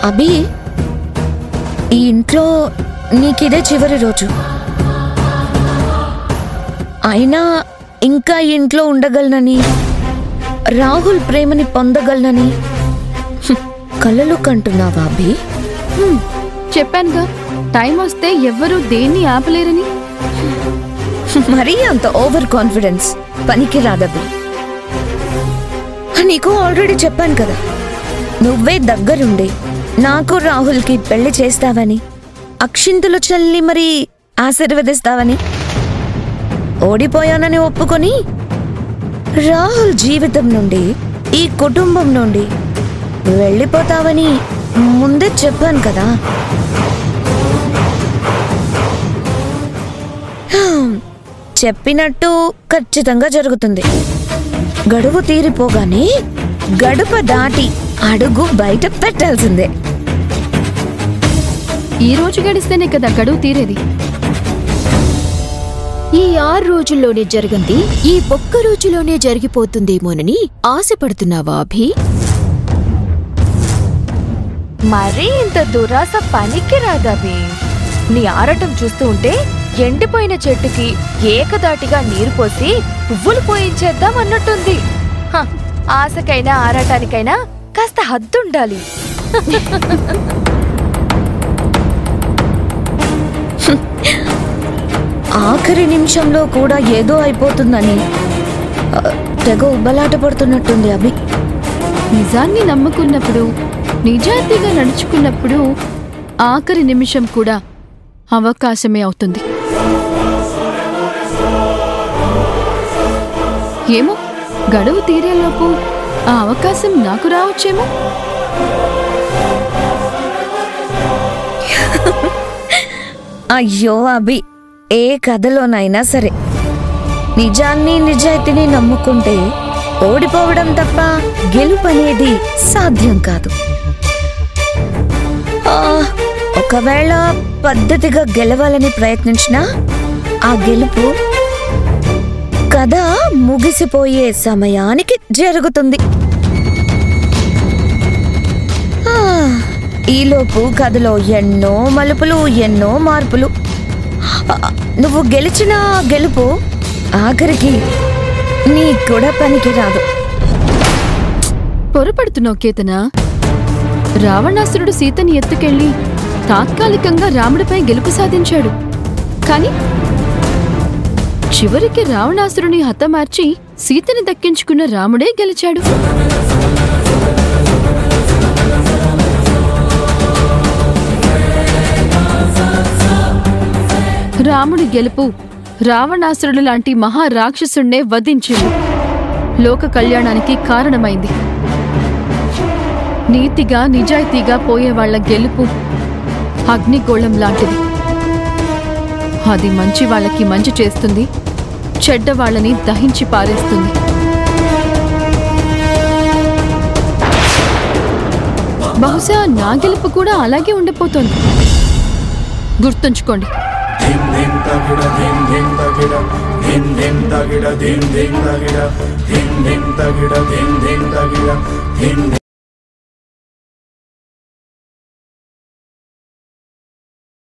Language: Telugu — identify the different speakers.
Speaker 1: అభి, ఈ ఇంట్లో నీకిదే చివరి రోజు. అయినా ఇంకా ఇంట్లో ఉండగలనని, రాహుల్ ప్రేమని పొందగలనని కలలు కంటున్నావా అభి?
Speaker 2: చెప్పానుగా, టైం వస్తే ఎవ్వరూ దేన్ని ఆపలేరని.
Speaker 1: మరీ అంత ఓవర్ కాన్ఫిడెన్స్ పనికి రాదభి. నీకు ఆల్రెడీ చెప్పాను కదా, నువ్వే దగ్గరుండి నాకు రాహుల్కి పెళ్లి చేస్తావని, అక్షింతలు చల్లి మరి ఆశీర్వదిస్తావని. ఓడిపోయానని ఒప్పుకొని రాహుల్ జీవితం నుండి, ఈ కుటుంబం నుండి వెళ్ళిపోతావని ముందే చెప్పాను కదా. చెప్పినట్టు ఖచ్చితంగా జరుగుతుంది. గడువు తీరిపోగానే గడప దాటి అడుగు బయట పెట్టాల్సిందే.
Speaker 2: ఈ రోజు గడిస్తేనే కదా గడువు తీరేది.
Speaker 3: ఈ 6 రోజుల్లోనే జరిగింది ఈ ఒక్క రోజులోనే జరిగిపోతుందేమోనని ఆశపడుతున్నావా అభి?
Speaker 4: మరీ ఇంత దురాశ పనికి రాదభి. నీ ఆరాటం చూస్తూ ఉంటే ఎండిపోయిన చెట్టుకి ఏకదాటిగా నీరు పోసి పువ్వులు పోయించేద్దాం అన్నట్టుంది. ఆశకైనా ఆరాటానికైనా కాస్త హద్దుండాలి.
Speaker 1: ఆఖరి నిమిషంలో కూడా ఏదో అయిపోతుందని తెగ ఉబ్బలాట పడుతున్నట్టుంది అభి.
Speaker 2: నిజాన్ని నమ్ముకున్నప్పుడు, నిజాయితీగా నడుచుకున్నప్పుడు ఆఖరి నిమిషం కూడా అవకాశమే అవుతుంది. ఏమో, గడువు తీరేలోపు ఆ అవకాశం నాకు రావచ్చేమో.
Speaker 1: అయ్యో అభి, ఏ కథలోనైనా సరే నిజాన్ని నిజాయితీని నమ్ముకుంటే ఓడిపోవడం తప్ప గెలుపనేది సాధ్యం కాదు. ఒకవేళ పద్ధతిగా గెలవాలని ప్రయత్నించినా ఆ గెలుపు కథ ముగిసిపోయే సమయానికి జరుగుతుంది. ఈలోపు కథలో ఎన్నో మలుపులు, ఎన్నో మార్పులు. నువ్వు గెలిచిన గెలుపు ఆఖరికి నీ కూడా పనికి రాదు.
Speaker 2: పొరపడుతున్నావు కేతన. రావణాసురుడు సీతని ఎత్తుకెళ్లి తాత్కాలికంగా రాముడిపై గెలుపు సాధించాడు. కాని చివరికి రావణాసురుని హతమార్చి సీతని దక్కించుకున్న రాముడే గెలిచాడు. రాముడి గెలుపు రావణాసురుడు లాంటి మహారాక్షసుణ్ణే వధించింది. లోక కళ్యాణానికి కారణమైంది. నీతిగా నిజాయితీగా పోయేవాళ్ల గెలుపు అగ్నిగోళం లాంటిది. అది మంచి వాళ్ళకి మంచి చేస్తుంది, చెడ్డవాళ్ళని దహించి పారేస్తుంది. బహుశా నా గెలుపు కూడా అలాగే ఉండిపోతుంది. గుర్తుంచుకోండి.